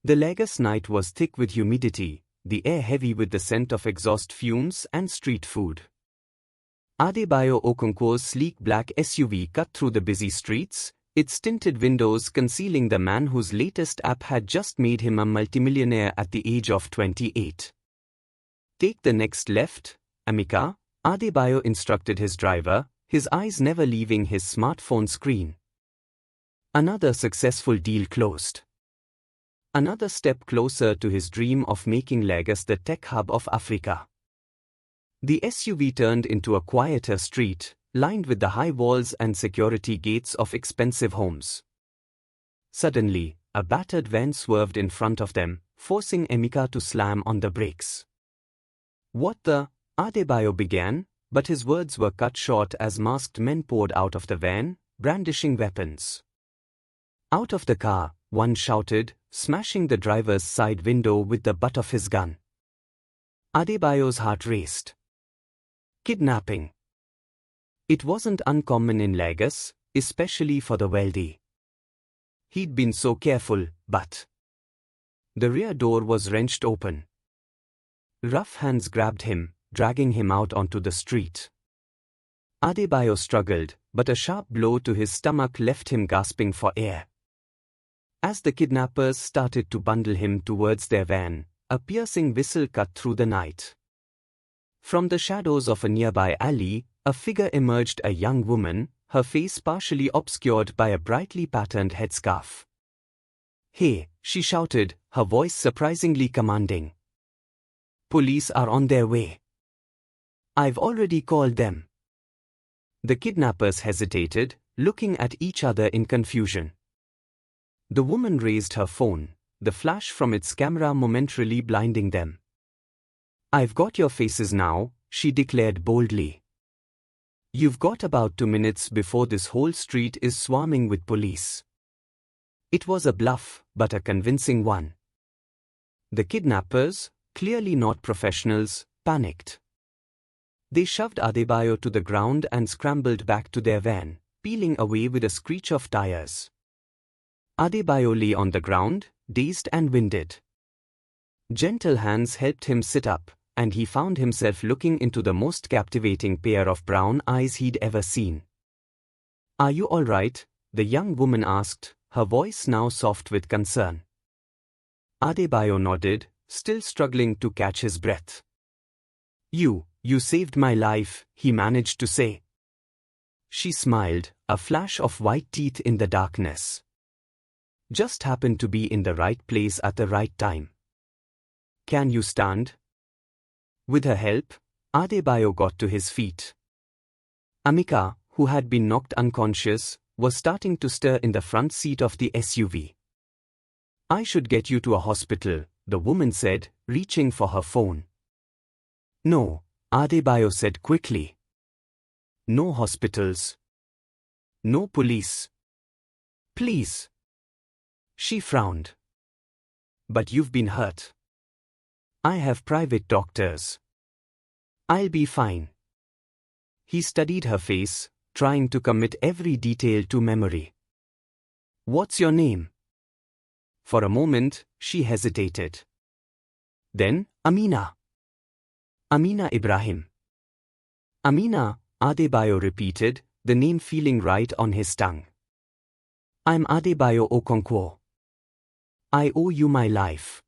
The Lagos night was thick with humidity, the air heavy with the scent of exhaust fumes and street food. Adebayo Okonkwo's sleek black SUV cut through the busy streets, its tinted windows concealing the man whose latest app had just made him a multimillionaire at the age of 28. "Take the next left, Amika," Adebayo instructed his driver, his eyes never leaving his smartphone screen. Another successful deal closed. Another step closer to his dream of making Lagos the tech hub of Africa. The SUV turned into a quieter street, lined with the high walls and security gates of expensive homes. Suddenly, a battered van swerved in front of them, forcing Emeka to slam on the brakes. "What the?" Adebayo began, but his words were cut short as masked men poured out of the van, brandishing weapons. Out of the car, one shouted, smashing the driver's side window with the butt of his gun. Adebayo's heart raced. Kidnapping. It wasn't uncommon in Lagos, especially for the wealthy. He'd been so careful, but the rear door was wrenched open. Rough hands grabbed him, dragging him out onto the street. Adebayo struggled, but a sharp blow to his stomach left him gasping for air. As the kidnappers started to bundle him towards their van, a piercing whistle cut through the night. From the shadows of a nearby alley, a figure emerged, a young woman, her face partially obscured by a brightly patterned headscarf. "Hey," she shouted, her voice surprisingly commanding. "Police are on their way. I've already called them." The kidnappers hesitated, looking at each other in confusion. The woman raised her phone, the flash from its camera momentarily blinding them. "I've got your faces now," she declared boldly. "You've got about 2 minutes before this whole street is swarming with police." It was a bluff, but a convincing one. The kidnappers, clearly not professionals, panicked. They shoved Adebayo to the ground and scrambled back to their van, peeling away with a screech of tires. Adebayo lay on the ground, dazed and winded. Gentle hands helped him sit up, and he found himself looking into the most captivating pair of brown eyes he'd ever seen. "Are you all right?" the young woman asked, her voice now soft with concern. Adebayo nodded, still struggling to catch his breath. You saved my life," he managed to say. She smiled, a flash of white teeth in the darkness. "Just happened to be in the right place at the right time. Can you stand?" With her help, Adebayo got to his feet. Amika, who had been knocked unconscious, was starting to stir in the front seat of the SUV. "I should get you to a hospital," the woman said, reaching for her phone. "No," Adebayo said quickly. "No hospitals. No police. Please." She frowned. "But you've been hurt. I have private doctors. I'll be fine." He studied her face, trying to commit every detail to memory. "What's your name?" For a moment, she hesitated. Then, "Amina. Amina Ibrahim." "Amina," Adebayo repeated, the name feeling right on his tongue. "I'm Adebayo Okonkwo. I owe you my life.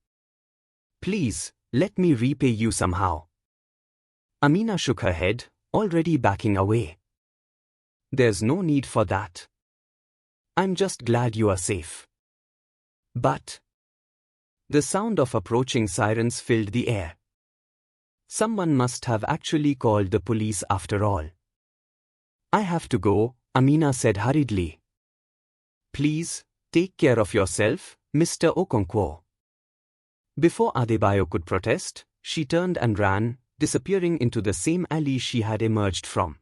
Please, let me repay you somehow." Amina shook her head, already backing away. "There's no need for that. I'm just glad you are safe." But the sound of approaching sirens filled the air. Someone must have actually called the police after all. "I have to go," Amina said hurriedly. "Please, take care of yourself, Mr. Okonkwo." Before Adebayo could protest, she turned and ran, disappearing into the same alley she had emerged from.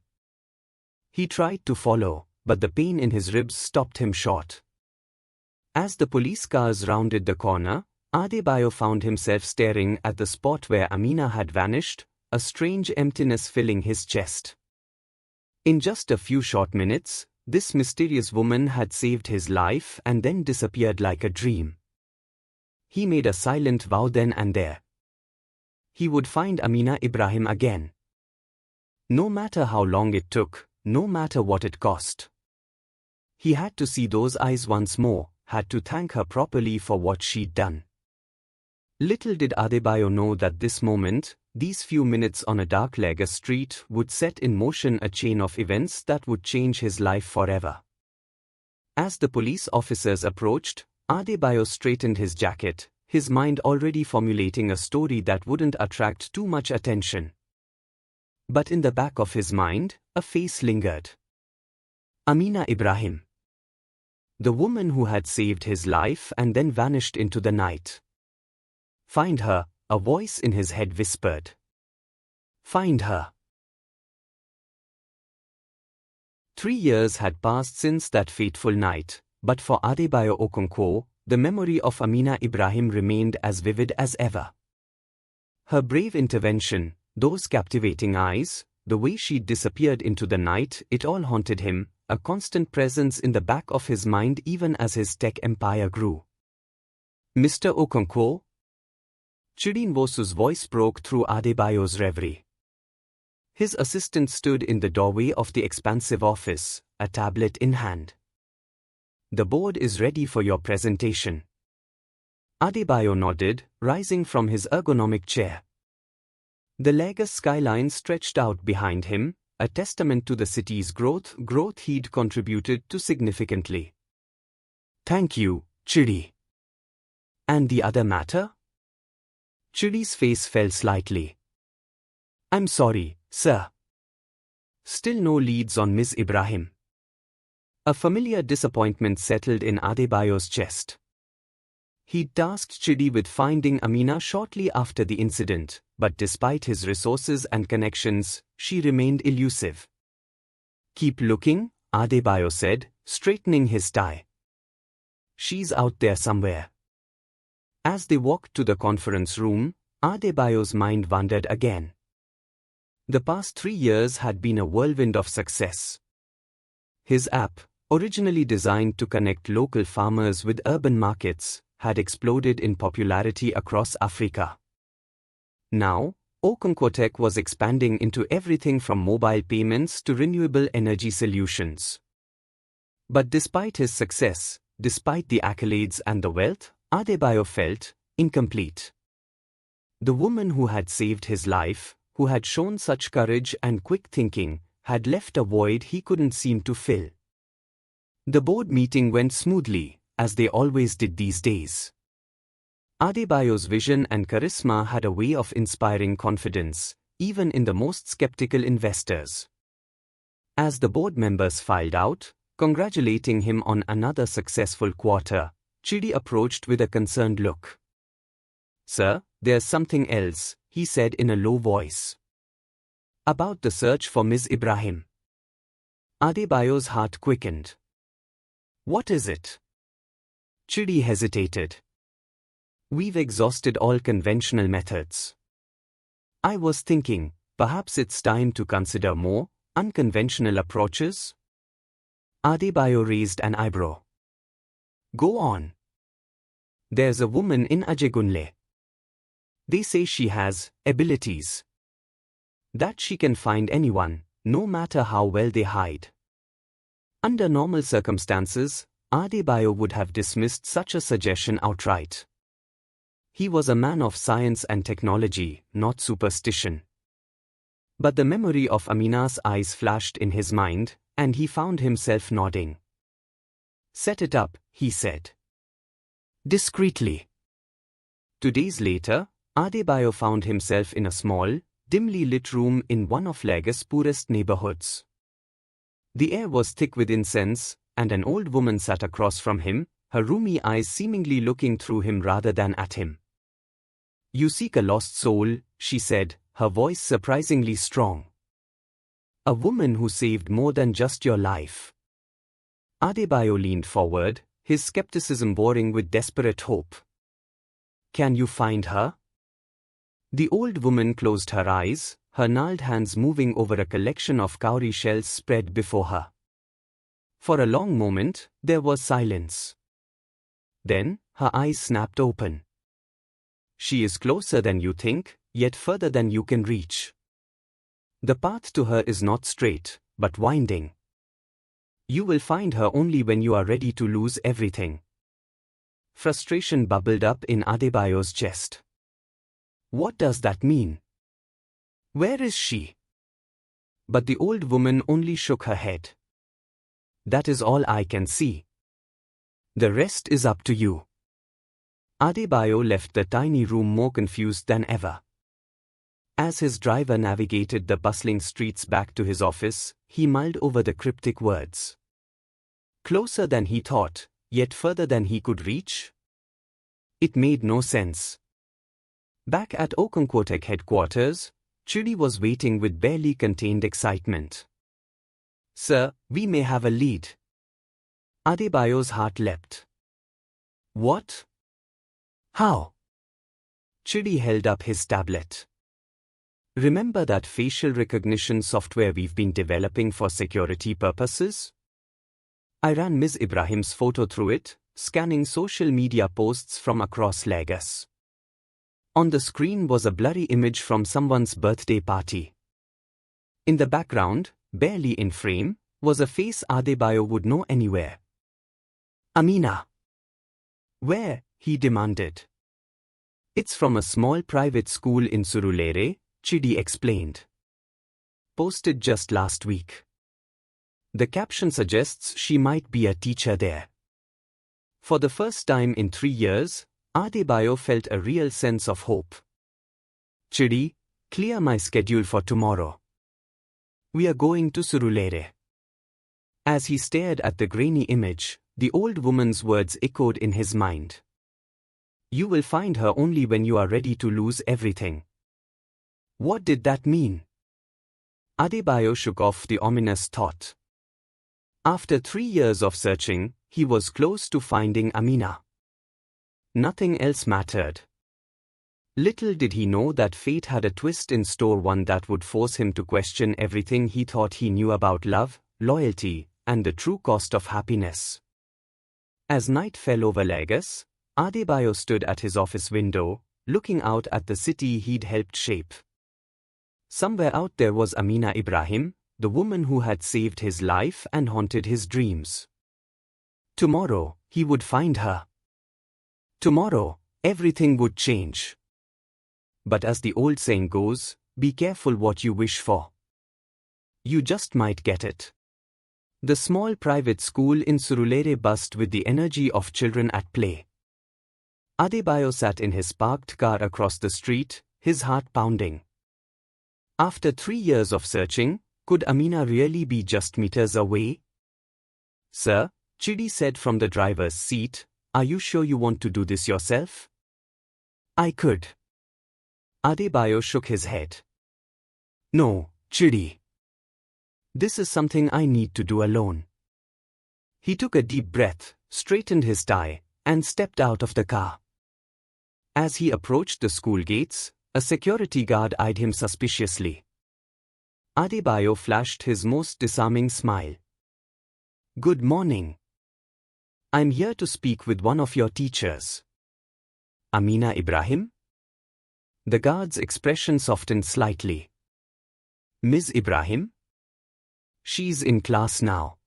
He tried to follow, but the pain in his ribs stopped him short. As the police cars rounded the corner, Adebayo found himself staring at the spot where Amina had vanished, a strange emptiness filling his chest. In just a few short minutes, this mysterious woman had saved his life and then disappeared like a dream. He made a silent vow then and there. He would find Amina Ibrahim again. No matter how long it took, no matter what it cost. He had to see those eyes once more, had to thank her properly for what she'd done. Little did Adebayo know that this moment, these few minutes on a dark Lagos street, would set in motion a chain of events that would change his life forever. As the police officers approached, Adebayo straightened his jacket, his mind already formulating a story that wouldn't attract too much attention. But in the back of his mind, a face lingered. Amina Ibrahim. The woman who had saved his life and then vanished into the night. Find her, a voice in his head whispered. Find her. 3 years had passed since that fateful night, but for Adebayo Okonkwo, the memory of Amina Ibrahim remained as vivid as ever. Her brave intervention, those captivating eyes, the way she disappeared into the night, it all haunted him, a constant presence in the back of his mind even as his tech empire grew. Mr. Okonkwo? Chidinwosu's voice broke through Adebayo's reverie. His assistant stood in the doorway of the expansive office, a tablet in hand. The board is ready for your presentation. Adebayo nodded, rising from his ergonomic chair. The Lagos skyline stretched out behind him, a testament to the city's growth he'd contributed to significantly. Thank you, Chidi. And the other matter? Chidi's face fell slightly. I'm sorry, sir. Still no leads on Ms. Ibrahim. A familiar disappointment settled in Adebayo's chest. He'd tasked Chidi with finding Amina shortly after the incident, but despite his resources and connections, she remained elusive. Keep looking, Adebayo said, straightening his tie. She's out there somewhere. As they walked to the conference room, Adebayo's mind wandered again. The past 3 years had been a whirlwind of success. His app, originally designed to connect local farmers with urban markets, had exploded in popularity across Africa. Now, Okonkwo Tech was expanding into everything from mobile payments to renewable energy solutions. But despite his success, despite the accolades and the wealth, Adebayo felt incomplete. The woman who had saved his life, who had shown such courage and quick thinking, had left a void he couldn't seem to fill. The board meeting went smoothly, as they always did these days. Adebayo's vision and charisma had a way of inspiring confidence, even in the most skeptical investors. As the board members filed out, congratulating him on another successful quarter, Chidi approached with a concerned look. Sir, there's something else, he said in a low voice. About the search for Ms. Ibrahim. Adebayo's heart quickened. What is it? Chidi hesitated. We've exhausted all conventional methods. I was thinking, perhaps it's time to consider more unconventional approaches? Adebayo raised an eyebrow. Go on. There's a woman in Ajegunle. They say she has abilities. That she can find anyone, no matter how well they hide. Under normal circumstances, Adebayo would have dismissed such a suggestion outright. He was a man of science and technology, not superstition. But the memory of Amina's eyes flashed in his mind, and he found himself nodding. Set it up, he said. Discreetly. 2 days later, Adebayo found himself in a small, dimly lit room in one of Lagos' poorest neighborhoods. The air was thick with incense, and an old woman sat across from him, her roomy eyes seemingly looking through him rather than at him. You seek a lost soul, she said, her voice surprisingly strong. A woman who saved more than just your life. Adebayo leaned forward, his skepticism boring with desperate hope. Can you find her? The old woman closed her eyes, her gnarled hands moving over a collection of cowrie shells spread before her. For a long moment, there was silence. Then, her eyes snapped open. She is closer than you think, yet further than you can reach. The path to her is not straight, but winding. You will find her only when you are ready to lose everything. Frustration bubbled up in Adebayo's chest. What does that mean? Where is she? But the old woman only shook her head. That is all I can see. The rest is up to you. Adebayo left the tiny room more confused than ever. As his driver navigated the bustling streets back to his office, he mulled over the cryptic words. Closer than he thought, yet further than he could reach? It made no sense. Back at Okonkwo Tech headquarters, Chidi was waiting with barely contained excitement. Sir, we may have a lead. Adebayo's heart leapt. What? How? Chidi held up his tablet. Remember that facial recognition software we've been developing for security purposes? I ran Ms. Ibrahim's photo through it, scanning social media posts from across Lagos. On the screen was a blurry image from someone's birthday party. In the background, barely in frame, was a face Adebayo would know anywhere. Amina. Where? He demanded. It's from a small private school in Surulere, Chidi explained. Posted just last week. The caption suggests she might be a teacher there. For the first time in 3 years, Adebayo felt a real sense of hope. Chidi, clear my schedule for tomorrow. We are going to Surulere. As he stared at the grainy image, the old woman's words echoed in his mind. You will find her only when you are ready to lose everything. What did that mean? Adebayo shook off the ominous thought. After 3 years of searching, he was close to finding Amina. Nothing else mattered. Little did he know that fate had a twist in store, one that would force him to question everything he thought he knew about love, loyalty, and the true cost of happiness. As night fell over Lagos, Adebayo stood at his office window, looking out at the city he'd helped shape. Somewhere out there was Amina Ibrahim, the woman who had saved his life and haunted his dreams. Tomorrow, he would find her. Tomorrow, everything would change. But as the old saying goes, be careful what you wish for. You just might get it. The small private school in Surulere buzzed with the energy of children at play. Adebayo sat in his parked car across the street, his heart pounding. After 3 years of searching, could Amina really be just meters away? Sir, Chidi said from the driver's seat, are you sure you want to do this yourself? I could. Adebayo shook his head. No, Chidi. This is something I need to do alone. He took a deep breath, straightened his tie, and stepped out of the car. As he approached the school gates, a security guard eyed him suspiciously. Adebayo flashed his most disarming smile. Good morning. I'm here to speak with one of your teachers. Amina Ibrahim? The guard's expression softened slightly. Ms. Ibrahim? She's in class now.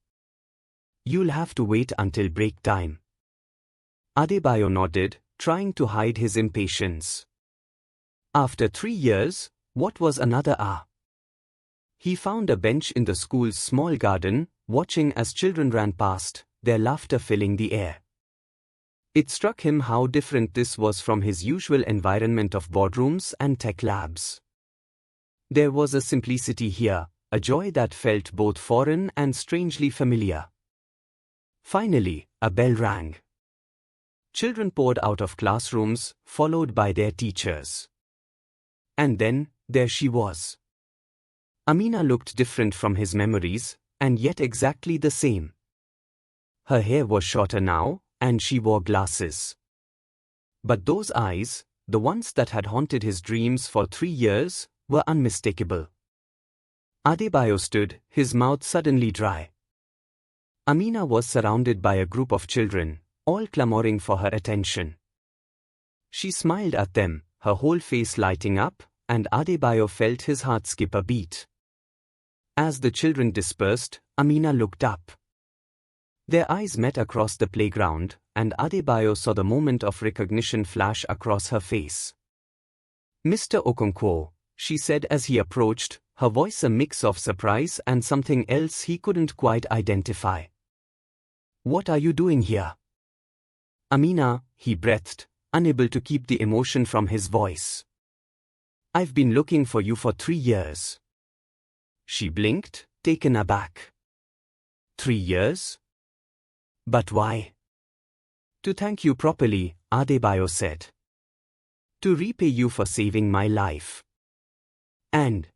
You'll have to wait until break time. Adebayo nodded, trying to hide his impatience. After 3 years, what was another hour? He found a bench in the school's small garden, watching as children ran past, their laughter filling the air. It struck him how different this was from his usual environment of boardrooms and tech labs. There was a simplicity here, a joy that felt both foreign and strangely familiar. Finally, a bell rang. Children poured out of classrooms, followed by their teachers. And then, there she was. Amina looked different from his memories, and yet exactly the same. Her hair was shorter now, and she wore glasses. But those eyes, the ones that had haunted his dreams for 3 years, were unmistakable. Adebayo stood, his mouth suddenly dry. Amina was surrounded by a group of children, all clamoring for her attention. She smiled at them, her whole face lighting up, and Adebayo felt his heart skip a beat. As the children dispersed, Amina looked up. Their eyes met across the playground, and Adebayo saw the moment of recognition flash across her face. "Mr. Okonkwo," she said as he approached, her voice a mix of surprise and something else he couldn't quite identify. "What are you doing here?" "Amina," he breathed, unable to keep the emotion from his voice. "I've been looking for you for 3 years." She blinked, taken aback. 3 years? But why? "To thank you properly," Adebayo said. "To repay you for saving my life. And..."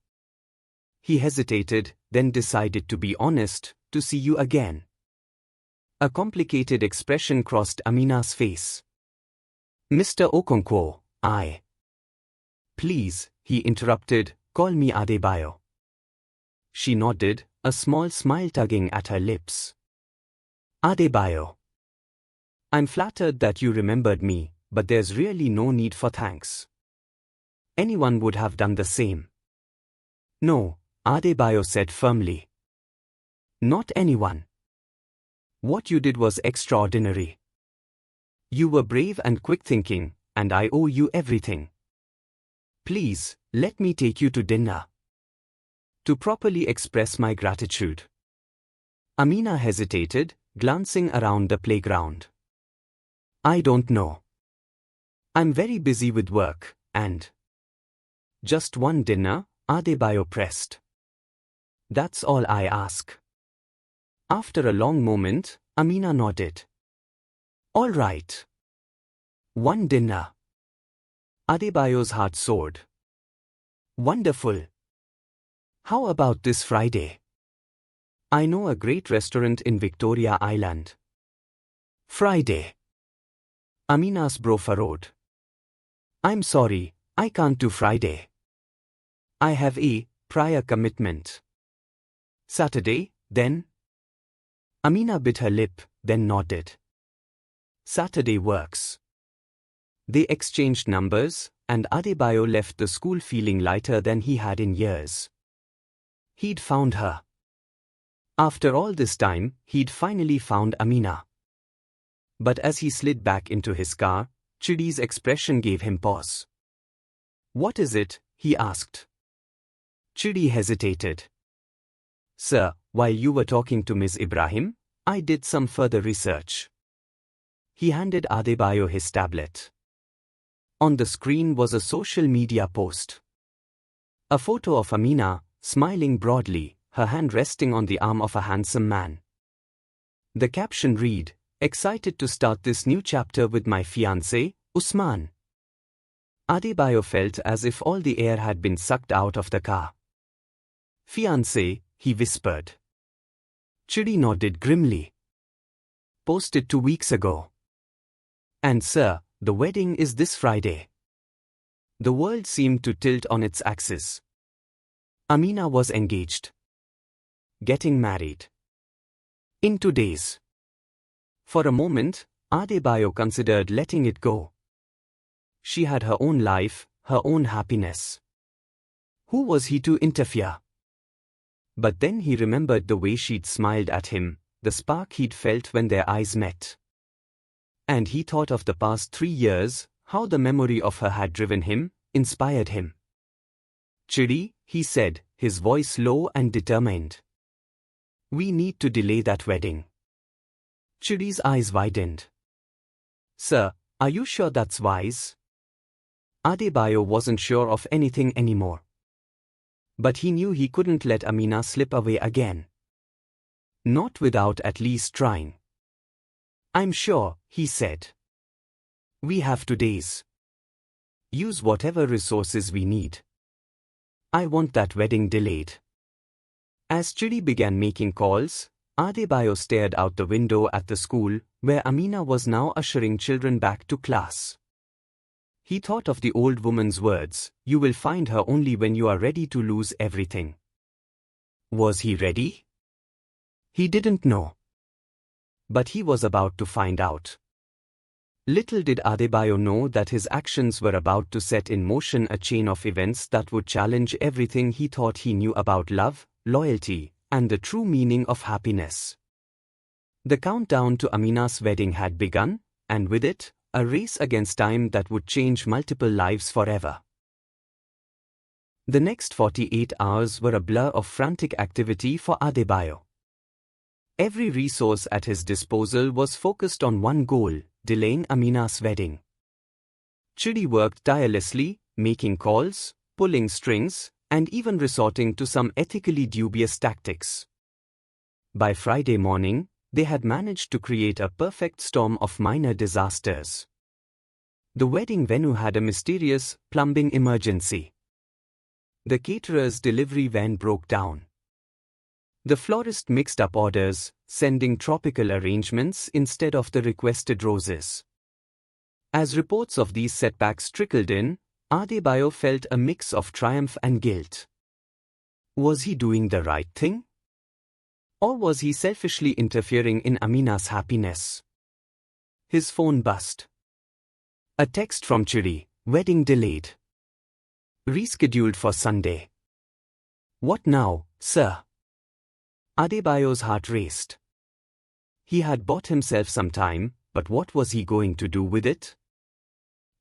He hesitated, then decided to be honest, "to see you again." A complicated expression crossed Amina's face. "Mr. Okonkwo, Please," he interrupted, "call me Adebayo." She nodded, a small smile tugging at her lips. "Adebayo. I'm flattered that you remembered me, but there's really no need for thanks. Anyone would have done the same." "No," Adebayo said firmly. "Not anyone. What you did was extraordinary. You were brave and quick-thinking, and I owe you everything. Please, let me take you to dinner. To properly express my gratitude." Amina hesitated, glancing around the playground. "I don't know. I'm very busy with work, and..." "Just one dinner?" Adebayo pressed. "That's all I ask." After a long moment, Amina nodded. "All right. One dinner." Adebayo's heart soared. "Wonderful. How about this Friday? I know a great restaurant in Victoria Island." "Friday?" Amina's brow furrowed. "I'm sorry, I can't do Friday. I have a prior commitment." "Saturday, then?" Amina bit her lip, then nodded. "Saturday works." They exchanged numbers, and Adebayo left the school feeling lighter than he had in years. He'd found her. After all this time, he'd finally found Amina. But as he slid back into his car, Chidi's expression gave him pause. "What is it?" he asked. Chidi hesitated. "Sir, while you were talking to Ms. Ibrahim, I did some further research." He handed Adebayo his tablet. On the screen was a social media post. A photo of Amina, smiling broadly, her hand resting on the arm of a handsome man. The caption read, "Excited to start this new chapter with my fiancé, Usman." Adebayo felt as if all the air had been sucked out of the car. "Fiancé," he whispered. Chidi nodded grimly. "Posted 2 weeks ago. And sir, the wedding is this Friday." The world seemed to tilt on its axis. Amina was engaged. Getting married. In 2 days. For a moment, Adebayo considered letting it go. She had her own life, her own happiness. Who was he to interfere? But then he remembered the way she'd smiled at him, the spark he'd felt when their eyes met. And he thought of the past 3 years, how the memory of her had driven him, inspired him. "Chidi," he said, his voice low and determined. "We need to delay that wedding." Chidi's eyes widened. "Sir, are you sure that's wise?" Adebayo wasn't sure of anything anymore. But he knew he couldn't let Amina slip away again. Not without at least trying. "I'm sure," he said. "We have 2 days. Use whatever resources we need. I want that wedding delayed." As Chidi began making calls, Adebayo stared out the window at the school, where Amina was now ushering children back to class. He thought of the old woman's words, "You will find her only when you are ready to lose everything." Was he ready? He didn't know. But he was about to find out. Little did Adebayo know that his actions were about to set in motion a chain of events that would challenge everything he thought he knew about love, loyalty, and the true meaning of happiness. The countdown to Amina's wedding had begun, and with it, a race against time that would change multiple lives forever. The next 48 hours were a blur of frantic activity for Adebayo. Every resource at his disposal was focused on one goal: delaying Amina's wedding. Chidi worked tirelessly, making calls, pulling strings, and even resorting to some ethically dubious tactics. By Friday morning, they had managed to create a perfect storm of minor disasters. The wedding venue had a mysterious plumbing emergency. The caterer's delivery van broke down. The florist mixed up orders, sending tropical arrangements instead of the requested roses. As reports of these setbacks trickled in, Adebayo felt a mix of triumph and guilt. Was he doing the right thing? Or was he selfishly interfering in Amina's happiness? His phone buzzed. A text from Chidi: wedding delayed. Rescheduled for Sunday. What now, sir? Adebayo's heart raced. He had bought himself some time, but what was he going to do with it?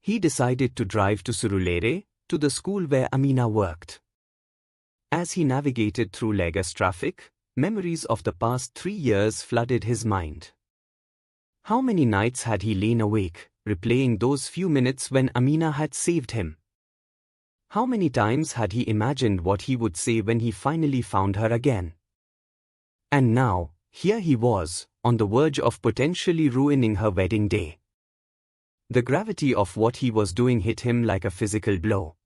He decided to drive to Surulere, to the school where Amina worked. As he navigated through Lagos traffic, memories of the past 3 years flooded his mind. How many nights had he lain awake, replaying those few minutes when Amina had saved him? How many times had he imagined what he would say when he finally found her again? And now, here he was, on the verge of potentially ruining her wedding day. The gravity of what he was doing hit him like a physical blow.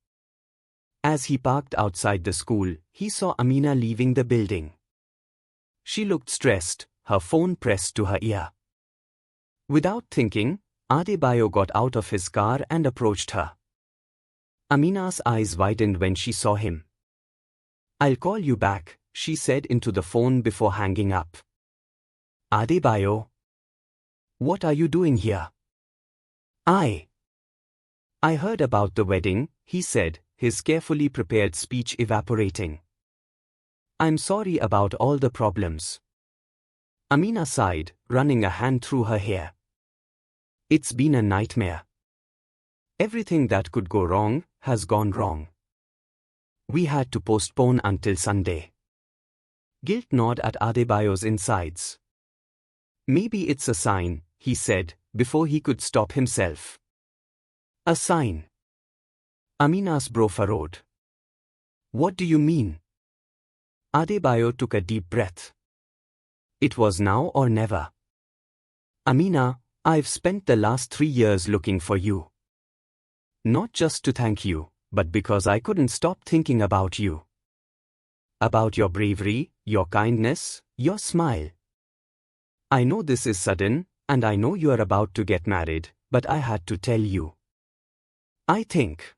As he parked outside the school, he saw Amina leaving the building. She looked stressed, her phone pressed to her ear. Without thinking, Adebayo got out of his car and approached her. Amina's eyes widened when she saw him. "I'll call you back," she said into the phone before hanging up. "Adebayo? What are you doing here?" I heard about the wedding," he said, his carefully prepared speech evaporating. "I'm sorry about all the problems." Amina sighed, running a hand through her hair. "It's been a nightmare. Everything that could go wrong has gone wrong. We had to postpone until Sunday." Guilt gnawed at Adebayo's insides. "Maybe it's a sign," he said, before he could stop himself. "A sign?" Amina's brow furrowed. "What do you mean?" Adebayo took a deep breath. It was now or never. "Amina, I've spent the last 3 years looking for you. Not just to thank you, but because I couldn't stop thinking about you. About your bravery, your kindness, your smile. I know this is sudden, and I know you are about to get married, but I had to tell you. I think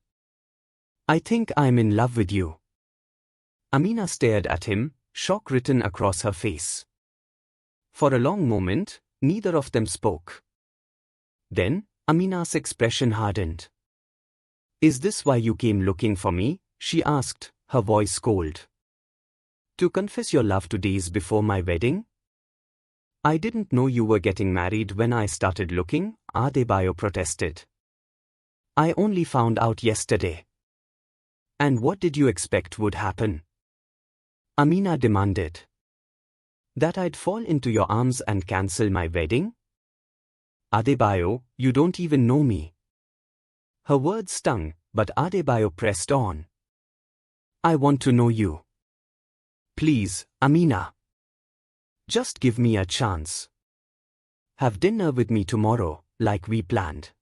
I'm in love with you." Amina stared at him, shock written across her face. For a long moment, neither of them spoke. Then, Amina's expression hardened. "Is this why you came looking for me?" she asked, her voice cold. "To confess your love 2 days before my wedding?" "I didn't know you were getting married when I started looking," Adebayo protested. "I only found out yesterday." "And what did you expect would happen?" Amina demanded. "That I'd fall into your arms and cancel my wedding?" "Adebayo, you don't even know me." Her words stung, but Adebayo pressed on. "I want to know you. Please, Amina. Just give me a chance. Have dinner with me tomorrow, like we planned.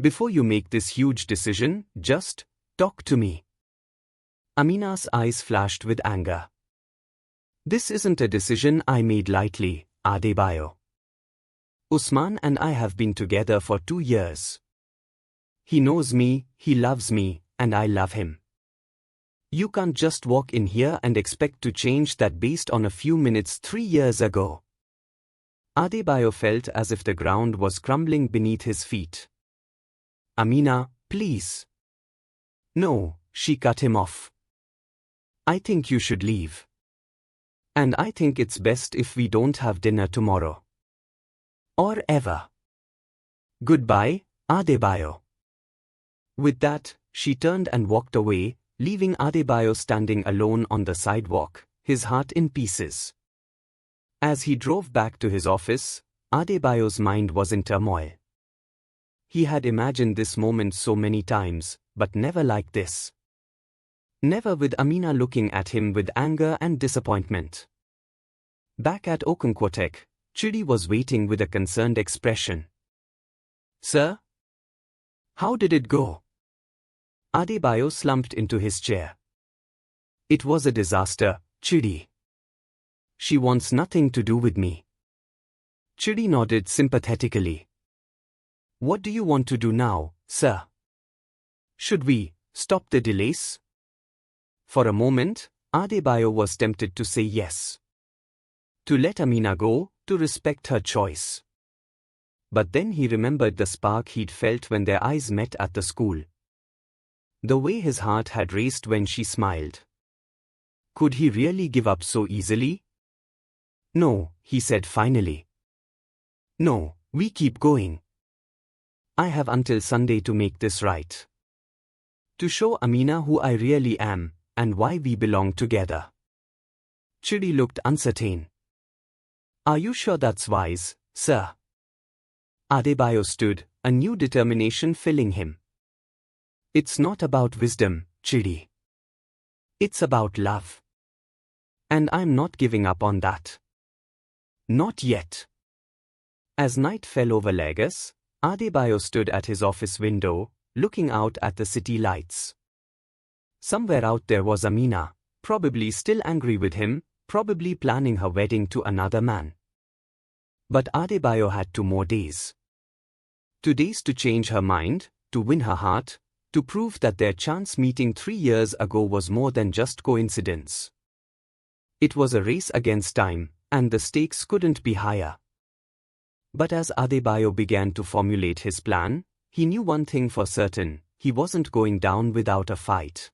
Before you make this huge decision, just talk to me." Amina's eyes flashed with anger. "This isn't a decision I made lightly, Adebayo. Usman and I have been together for 2 years. He knows me, he loves me, and I love him. You can't just walk in here and expect to change that based on a few minutes 3 years ago." Adebayo felt as if the ground was crumbling beneath his feet. Amina, please. No, she cut him off. I think you should leave. And I think it's best if we don't have dinner tomorrow. Or ever. Goodbye, Adebayo. With that, she turned and walked away, leaving Adebayo standing alone on the sidewalk, his heart in pieces. As he drove back to his office, Adebayo's mind was in turmoil. He had imagined this moment so many times, but never like this. Never with Amina looking at him with anger and disappointment. Back at Okonkwo Tech, Chidi was waiting with a concerned expression. Sir? How did it go? Adebayo slumped into his chair. It was a disaster, Chidi. She wants nothing to do with me. Chidi nodded sympathetically. What do you want to do now, sir? Should we stop the delays? For a moment, Adebayo was tempted to say yes. To let Amina go, to respect her choice. But then he remembered the spark he'd felt when their eyes met at the school. The way his heart had raced when she smiled. Could he really give up so easily? No, he said finally. No, we keep going. I have until Sunday to make this right. To show Amina who I really am, and why we belong together. Chidi looked uncertain. Are you sure that's wise, sir? Adebayo stood, a new determination filling him. It's not about wisdom, Chidi. It's about love. And I'm not giving up on that. Not yet. As night fell over Lagos, Adebayo stood at his office window, looking out at the city lights. Somewhere out there was Amina, probably still angry with him, probably planning her wedding to another man. But Adebayo had 2 more days. 2 days to change her mind, to win her heart, to prove that their chance meeting 3 years ago was more than just coincidence. It was a race against time, and the stakes couldn't be higher. But as Adebayo began to formulate his plan, he knew one thing for certain: he wasn't going down without a fight.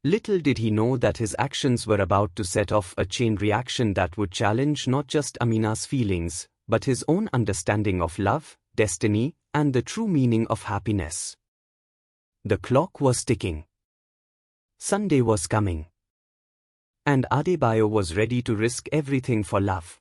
Little did he know that his actions were about to set off a chain reaction that would challenge not just Amina's feelings, but his own understanding of love, destiny, and the true meaning of happiness. The clock was ticking. Sunday was coming. And Adebayo was ready to risk everything for love.